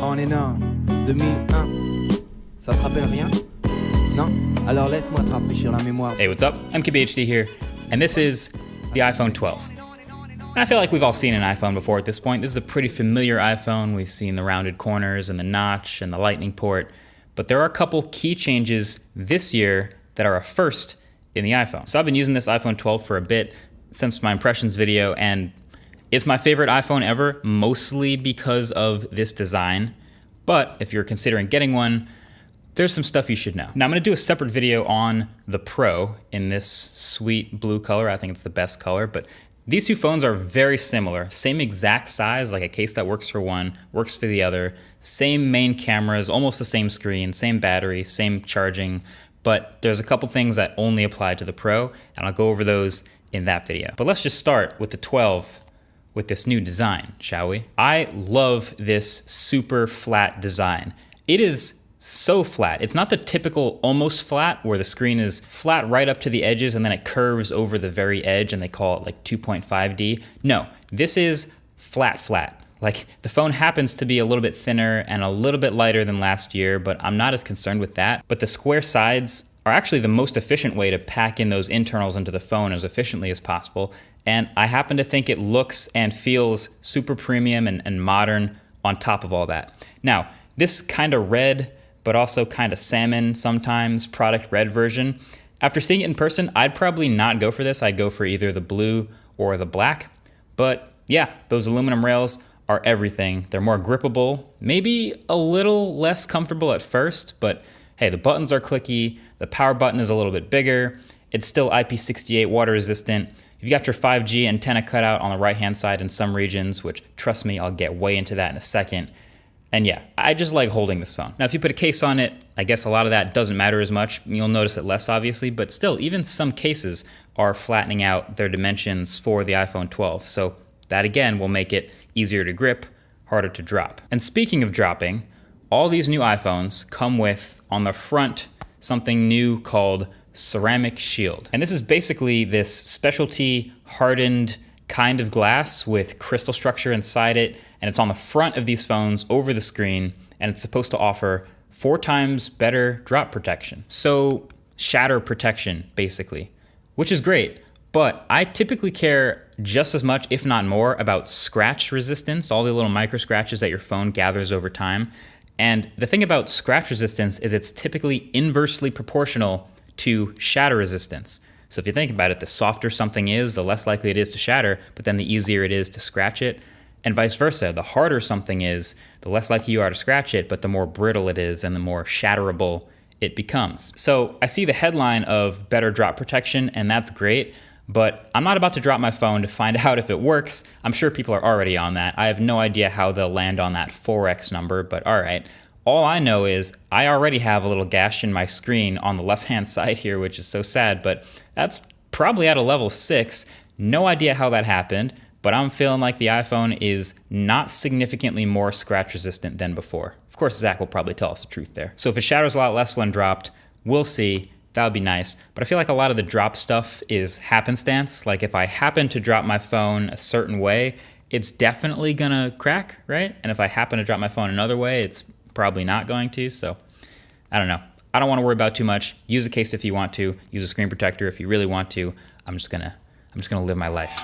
Oh, on est là, 2001. Ça te rappelle rien? Non? Alors laisse-moi te rafraîchir la mémoire. Hey, what's up? MKBHD here, and this is the iPhone 12. And I feel like we've all seen an iPhone before at this point. This is a pretty familiar iPhone. We've seen the rounded corners and the notch and the lightning port, but there are a couple key changes this year that are a first in the iPhone. So I've been using this iPhone 12 for a bit since my impressions video, and it's my favorite iPhone ever, mostly because of this design. But if you're considering getting one, there's some stuff you should know. Now I'm gonna do a separate video on the Pro in this sweet blue color. I think it's the best color, but these two phones are very similar. Same exact size, like a case that works for one, works for the other. Same main cameras, almost the same screen, same battery, same charging, but there's a couple things that only apply to the Pro, and I'll go over those in that video. But let's just start with the 12 with this new design, shall we? I love this super flat design. It is so flat. It's not the typical almost flat where the screen is flat right up to the edges and then it curves over the very edge and they call it like 2.5D. No, this is flat flat. Like the phone happens to be a little bit thinner and a little bit lighter than last year, but I'm not as concerned with that. But the square sides are actually the most efficient way to pack in those internals into the phone as efficiently as possible. And I happen to think it looks and feels super premium and modern on top of all that. Now, this kind of red, but also kind of salmon sometimes product red version, after seeing it in person, I'd probably not go for this. I'd go for either the blue or the black. But yeah, those aluminum rails are everything. They're more grippable, maybe a little less comfortable at first, but hey, the buttons are clicky, the power button is a little bit bigger, it's still IP68 water resistant. You've got your 5G antenna cutout on the right-hand side in some regions, which trust me, I'll get way into that in a second. And yeah, I just like holding this phone. Now, if you put a case on it, I guess a lot of that doesn't matter as much. You'll notice it less, obviously, but still, even some cases are flattening out their dimensions for the iPhone 12. So that, again, will make it easier to grip, harder to drop. And speaking of dropping, all these new iPhones come with, on the front, something new called Ceramic Shield. And this is basically this specialty hardened kind of glass with crystal structure inside it, and it's on the front of these phones over the screen, and it's supposed to offer 4 times better drop protection. So shatter protection, basically, which is great, but I typically care just as much, if not more, about scratch resistance, all the little micro scratches that your phone gathers over time. And the thing about scratch resistance is it's typically inversely proportional to shatter resistance. So if you think about it, the softer something is, the less likely it is to shatter, but then the easier it is to scratch it. And vice versa, the harder something is, the less likely you are to scratch it, but the more brittle it is and the more shatterable it becomes. So I see the headline of better drop protection, and that's great, but I'm not about to drop my phone to find out if it works. I'm sure people are already on that. I have no idea how they'll land on that 4x number, but all right. All I know is I already have a little gash in my screen on the left-hand side here, which is so sad, but that's probably at a level 6. No idea how that happened, but I'm feeling like the iPhone is not significantly more scratch resistant than before. Of course, Zach will probably tell us the truth there. So if it shatters a lot less when dropped, we'll see. That would be nice. But I feel like a lot of the drop stuff is happenstance. Like if I happen to drop my phone a certain way, it's definitely gonna crack, right? And if I happen to drop my phone another way, it's probably not going to, so I don't know. I don't want to worry about too much. Use a case if you want to. Use a screen protector if you really want to. I'm just gonna live my life.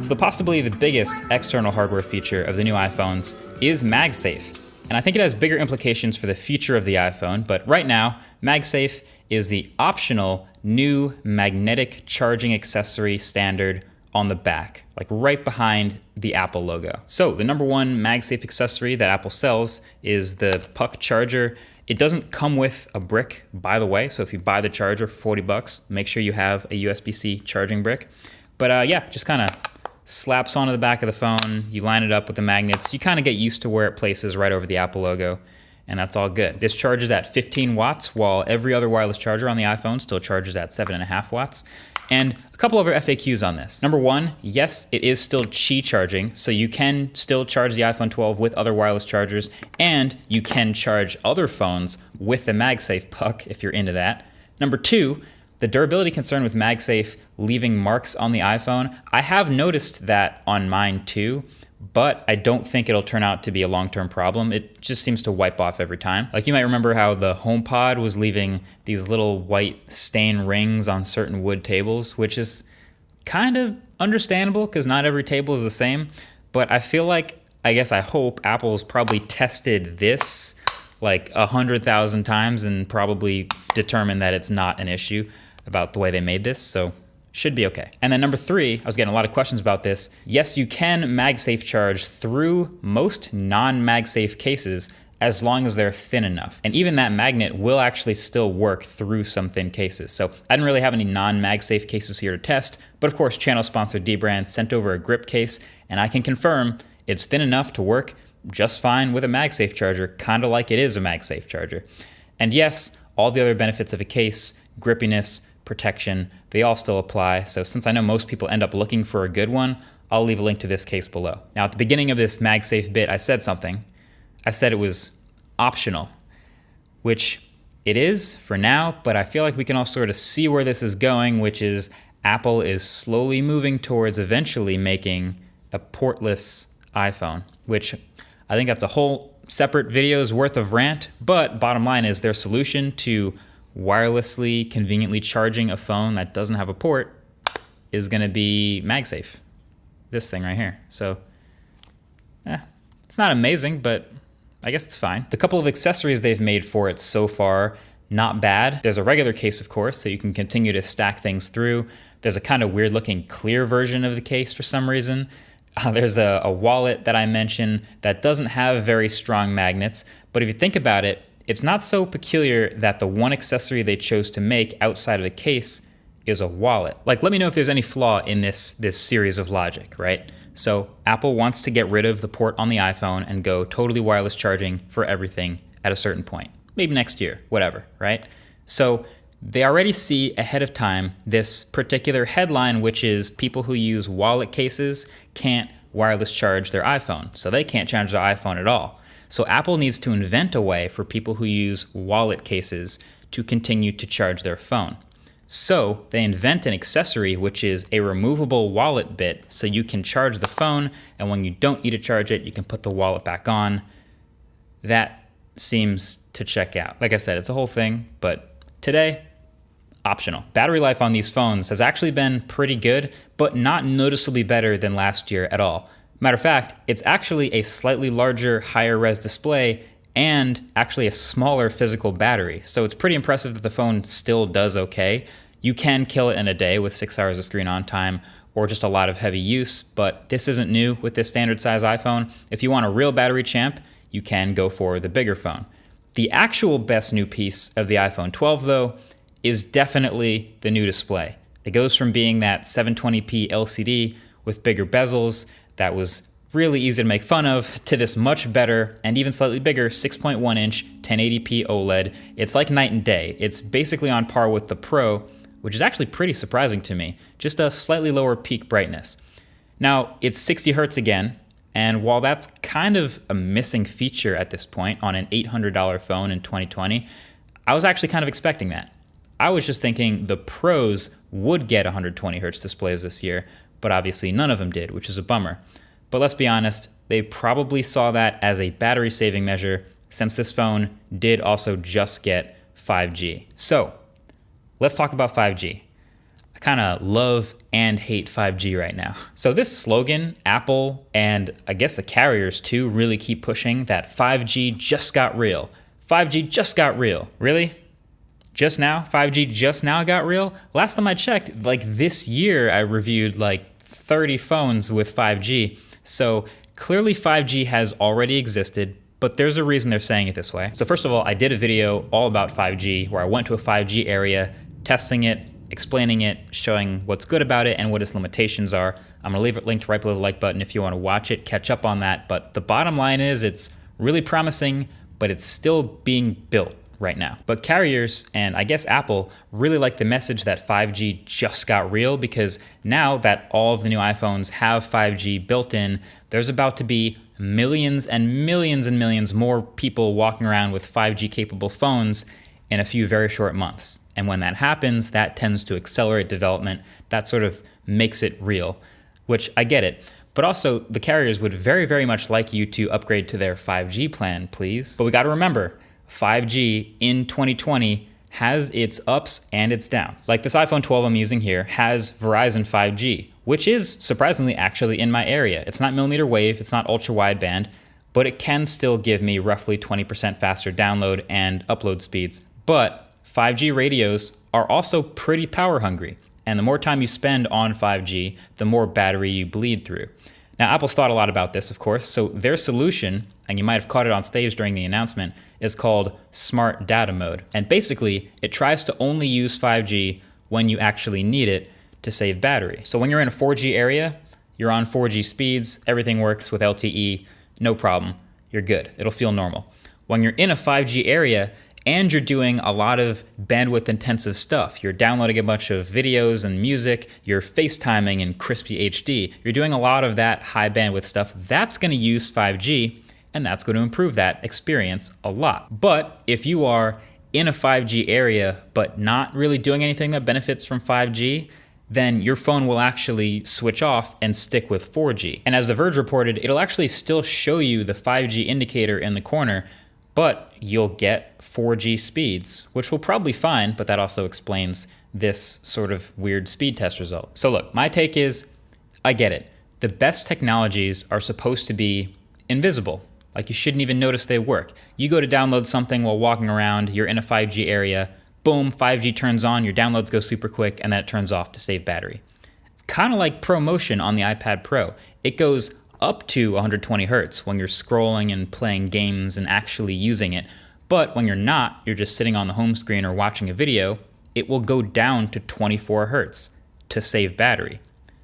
So possibly the biggest external hardware feature of the new iPhones is MagSafe. And I think it has bigger implications for the future of the iPhone, but right now, MagSafe is the optional new magnetic charging accessory standard on the back, like right behind the Apple logo. So the number one MagSafe accessory that Apple sells is the Puck charger. It doesn't come with a brick, by the way, so if you buy the charger for 40 bucks, make sure you have a USB-C charging brick. But yeah, just kind of slaps onto the back of the phone, you line it up with the magnets, you kind of get used to where it places right over the Apple logo, and that's all good. This charges at 15 watts, while every other wireless charger on the iPhone still charges at 7.5 watts. And a couple other FAQs on this. Number one, yes, it is still Qi charging, so you can still charge the iPhone 12 with other wireless chargers, and you can charge other phones with the MagSafe puck if you're into that. Number two, The durability concern with MagSafe leaving marks on the iPhone, I have noticed that on mine too, but I don't think it'll turn out to be a long-term problem. It just seems to wipe off every time. Like you might remember how the HomePod was leaving these little white stain rings on certain wood tables, which is kind of understandable because not every table is the same. But I feel like, I hope Apple's probably tested this like 100,000 times and probably determined that it's not an issue about the way they made this. So should be okay. And then number 3, I was getting a lot of questions about this. Yes, you can MagSafe charge through most non-MagSafe cases as long as they're thin enough. And even that magnet will actually still work through some thin cases. So I didn't really have any non-MagSafe cases here to test, but of course, channel sponsor dbrand sent over a grip case, and I can confirm it's thin enough to work just fine with a MagSafe charger, kind of like it is a MagSafe charger. And yes, all the other benefits of a case, grippiness, protection, they all still apply. So since I know most people end up looking for a good one, I'll leave a link to this case below. Now, at the beginning of this MagSafe bit, I said something. I said it was optional, which it is for now, but I feel like we can all sort of see where this is going, which is Apple is slowly moving towards eventually making a portless iPhone, which I think that's a whole separate video's worth of rant, but bottom line is their solution to wirelessly, conveniently charging a phone that doesn't have a port is going to be MagSafe, this thing right here. So, it's not amazing, but I guess it's fine. The couple of accessories they've made for it so far, not bad. There's a regular case, of course, so you can continue to stack things through. There's a kind of weird looking clear version of the case for some reason. There's a wallet that I mentioned that doesn't have very strong magnets, but if you think about it, it's not so peculiar that the one accessory they chose to make outside of the case is a wallet. Like, let me know if there's any flaw in this series of logic, right? So Apple wants to get rid of the port on the iPhone and go totally wireless charging for everything at a certain point. Maybe next year, whatever, right? So they already see ahead of time this particular headline, which is people who use wallet cases can't wireless charge their iPhone. So they can't charge their iPhone at all. So Apple needs to invent a way for people who use wallet cases to continue to charge their phone. So they invent an accessory, which is a removable wallet bit, so you can charge the phone, and when you don't need to charge it, you can put the wallet back on. That seems to check out. Like I said, it's a whole thing, but today, optional. Battery life on these phones has actually been pretty good, but not noticeably better than last year at all. Matter of fact, it's actually a slightly larger, higher res display and actually a smaller physical battery. So it's pretty impressive that the phone still does okay. You can kill it in a day with 6 hours of screen on time or just a lot of heavy use, but this isn't new with this standard size iPhone. If you want a real battery champ, you can go for the bigger phone. The actual best new piece of the iPhone 12 though is definitely the new display. It goes from being that 720p LCD with bigger bezels that was really easy to make fun of to this much better and even slightly bigger 6.1 inch 1080p OLED. It's like night and day. It's basically on par with the Pro, which is actually pretty surprising to me, just a slightly lower peak brightness. Now, it's 60 hertz again, and while that's kind of a missing feature at this point on an $800 phone in 2020, I was actually kind of expecting that. I was just thinking the Pros would get 120 hertz displays this year, but obviously none of them did, which is a bummer. But let's be honest, they probably saw that as a battery saving measure since this phone did also just get 5G. So let's talk about 5G. I kind of love and hate 5G right now. So this slogan, Apple and I guess the carriers too really keep pushing that 5G just got real. 5G just got real. Really? Just now? 5G just now got real? Last time I checked, like this year I reviewed like 30 phones with 5G. So clearly 5G has already existed, but there's a reason they're saying it this way. So first of all, I did a video all about 5G where I went to a 5G area, testing it, explaining it, showing what's good about it and what its limitations are. I'm gonna leave it linked right below the like button if you wanna watch it, catch up on that. But the bottom line is it's really promising, but it's still being built right now. But carriers, and I guess Apple, really like the message that 5G just got real because now that all of the new iPhones have 5G built in, there's about to be millions and millions and millions more people walking around with 5G capable phones in a few very short months. And when that happens, that tends to accelerate development. That sort of makes it real, which I get it. But also, the carriers would very, very much like you to upgrade to their 5G plan, please. But we got to remember, 5G in 2020 has its ups and its downs. Like this iPhone 12 I'm using here has Verizon 5G, which is surprisingly actually in my area. It's not millimeter wave, it's not ultra wideband, but it can still give me roughly 20% faster download and upload speeds. But 5G radios are also pretty power hungry. And the more time you spend on 5G, the more battery you bleed through. Now, Apple's thought a lot about this, of course, so their solution, and you might have caught it on stage during the announcement, is called Smart Data Mode. And basically, it tries to only use 5G when you actually need it to save battery. So when you're in a 4G area, you're on 4G speeds, everything works with LTE, no problem, you're good, it'll feel normal. When you're in a 5G area, and you're doing a lot of bandwidth intensive stuff. You're downloading a bunch of videos and music, you're FaceTiming in crispy HD. You're doing a lot of that high bandwidth stuff. That's gonna use 5G, and that's gonna improve that experience a lot. But if you are in a 5G area, but not really doing anything that benefits from 5G, then your phone will actually switch off and stick with 4G. And as The Verge reported, it'll actually still show you the 5G indicator in the corner, but you'll get 4G speeds, which will probably fine, but that also explains this sort of weird speed test result. So look, my take is, I get it. The best technologies are supposed to be invisible. Like you shouldn't even notice they work. You go to download something while walking around, you're in a 5G area, boom, 5G turns on, your downloads go super quick, and then it turns off to save battery. It's kind of like ProMotion on the iPad Pro. It goes up to 120 hertz when you're scrolling and playing games and actually using it. But when you're not, you're just sitting on the home screen or watching a video, it will go down to 24 hertz to save battery.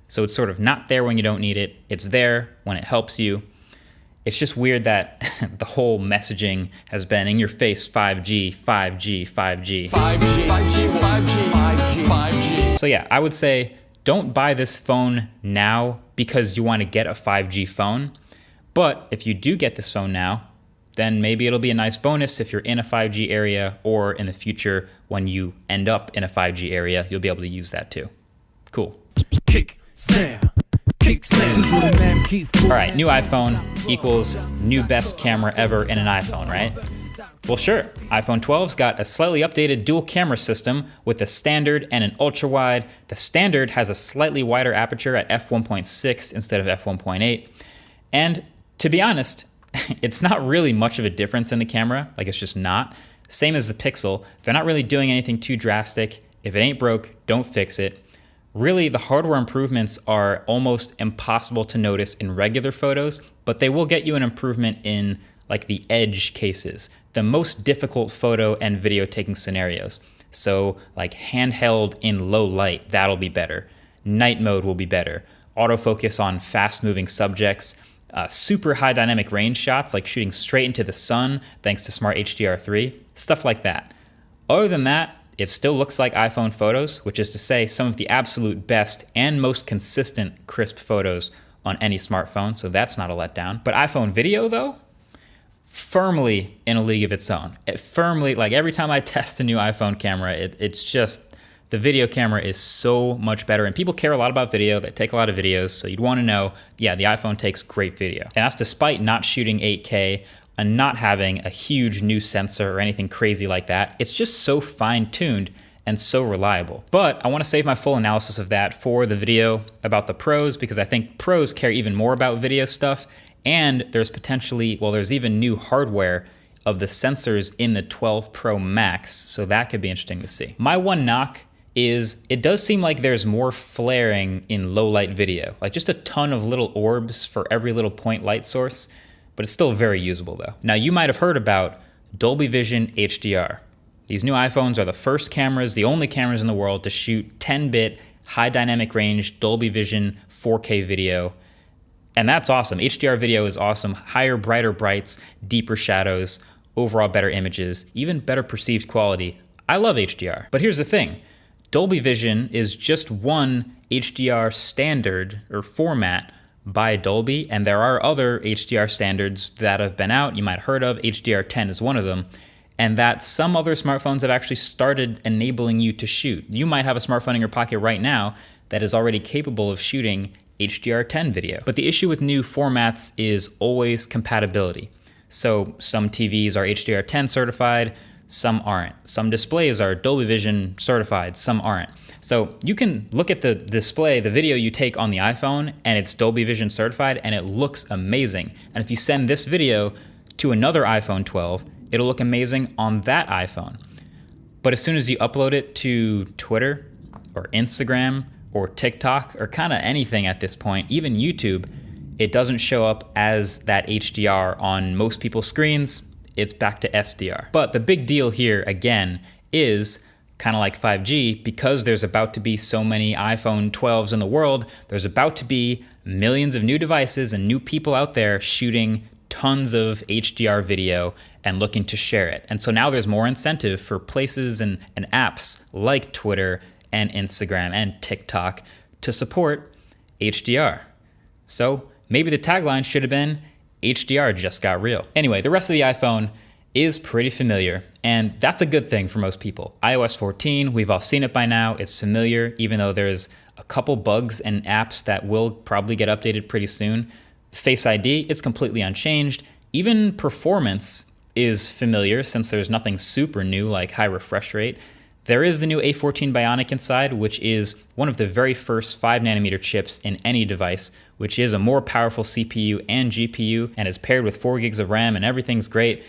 So it's sort of not there when you don't need it. It's there when it helps you. It's just weird that the whole messaging has been in your face 5G, 5G, 5G. 5G, 5G, 5G, 5G, 5G. So yeah, I would say don't buy this phone now because you want to get a 5G phone. But if you do get this phone now, then maybe it'll be a nice bonus if you're in a 5G area, or in the future when you end up in a 5G area, you'll be able to use that too. Cool. Kick, snare, kick, snare. All right, new iPhone equals new best camera ever in an iPhone, right? Well, sure. iPhone 12's got a slightly updated dual camera system with a standard and an ultra wide. The standard has a slightly wider aperture at f1.6 instead of f1.8. And to be honest, it's not really much of a difference in the camera. Like, it's just not. Same as the Pixel. They're not really doing anything too drastic. If it ain't broke, don't fix it. Really, the hardware improvements are almost impossible to notice in regular photos, but they will get you an improvement in like the edge cases, the most difficult photo and video taking scenarios. So like handheld in low light, that'll be better. Night mode will be better. Autofocus on fast moving subjects, super high dynamic range shots like shooting straight into the sun thanks to Smart HDR3, stuff like that. Other than that, it still looks like iPhone photos, which is to say some of the absolute best and most consistent crisp photos on any smartphone, so that's not a letdown. But iPhone video though, firmly in a league of its own. It firmly, like every time I test a new iPhone camera, it's just, the video camera is so much better, and people care a lot about video. They take a lot of videos, so you'd want to know, yeah, the iPhone takes great video. And that's despite not shooting 8K and not having a huge new sensor or anything crazy like that. It's just so fine-tuned and so reliable. But I want to save my full analysis of that for the video about the pros, because I think pros care even more about video stuff. And there's potentially, well, there's even new hardware of the sensors in the 12 Pro Max, so that could be interesting to see. My one knock is it does seem like there's more flaring in low light video, like just a ton of little orbs for every little point light source, but it's still very usable though. Now you might have heard about Dolby Vision HDR. These new iPhones are the first cameras, the only cameras in the world to shoot 10-bit high dynamic range Dolby Vision 4K video. And that's awesome. HDR video is awesome. Higher, brighter brights, deeper shadows, overall better images, even better perceived quality. I love HDR. But here's the thing. Dolby Vision is just one HDR standard or format by Dolby, and there are other HDR standards that have been out. You might have heard of. HDR10 is one of them. and that some other smartphones have actually started enabling you to shoot. You might have a smartphone in your pocket right now that is already capable of shooting HDR10 video. But the issue with new formats is always compatibility. So some TVs are HDR10 certified, some aren't. Some displays are Dolby Vision certified, some aren't. So you can look at the display, the video you take on the iPhone, and it's Dolby Vision certified, and it looks amazing. And if you send this video to another iPhone 12, it'll look amazing on that iPhone. But as soon as you upload it to Twitter or Instagram or TikTok or kind of anything at this point, even YouTube, it doesn't show up as that HDR on most people's screens. It's back to SDR. But the big deal here, again, is kind of like 5G, because there's about to be so many iPhone 12s in the world, there's about to be millions of new devices and new people out there shooting tons of HDR video and looking to share it. And so now there's more incentive for places and apps like Twitter and Instagram and TikTok to support HDR. So maybe the tagline should have been, HDR just got real. Anyway, the rest of the iPhone is pretty familiar, and that's a good thing for most people. iOS 14, we've all seen it by now. It's familiar, even though there's a couple bugs and apps that will probably get updated pretty soon. Face ID, it's completely unchanged. Even performance is familiar, since there's nothing super new like high refresh rate. There is the new A14 Bionic inside, which is one of the very first 5nm chips in any device, which is a more powerful CPU and GPU, and is paired with 4 gigs of RAM, and everything's great.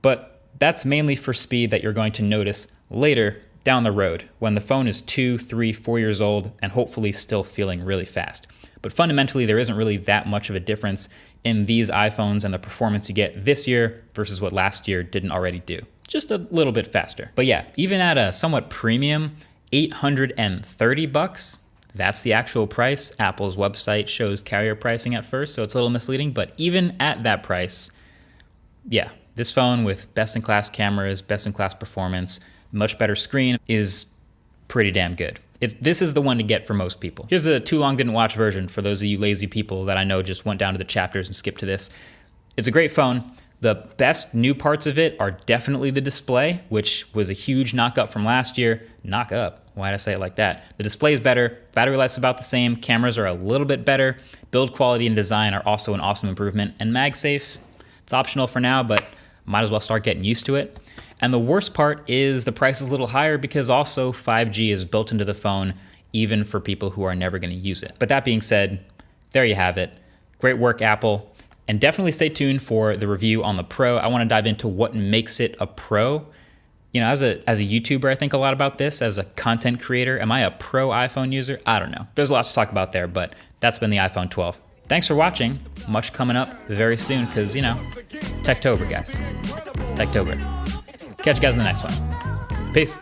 But that's mainly for speed that you're going to notice later down the road, when the phone is 2, 3, 4 years old and hopefully still feeling really fast. But fundamentally, there isn't really that much of a difference in these iPhones and the performance you get this year versus what last year didn't already do. Just a little bit faster. But yeah, even at a somewhat premium $830, that's the actual price. Apple's website shows carrier pricing at first, so it's a little misleading, but even at that price, yeah, this phone with best-in-class cameras, best-in-class performance, much better screen is pretty damn good. This is the one to get for most people. Here's a too long didn't watch version for those of you lazy people that I know just went down to the chapters and skipped to this. It's a great phone. The best new parts of it are definitely the display, which was a huge knock up from last year. Knock up? Why did I say it like that? The display is better, battery life's about the same, cameras are a little bit better, build quality and design are also an awesome improvement, and MagSafe, it's optional for now, but might as well start getting used to it. And the worst part is the price is a little higher because also 5G is built into the phone, even for people who are never going to use it. But that being said, there you have it. Great work, Apple. And definitely stay tuned for the review on the Pro. I want to dive into what makes it a Pro. You know, as a YouTuber, I think a lot about this. As a content creator, am I a pro iPhone user? I don't know. There's lots to talk about there, but that's been the iPhone 12. Thanks for watching. Much coming up very soon because, you know, Techtober, guys. Techtober. Catch you guys in the next one. Peace.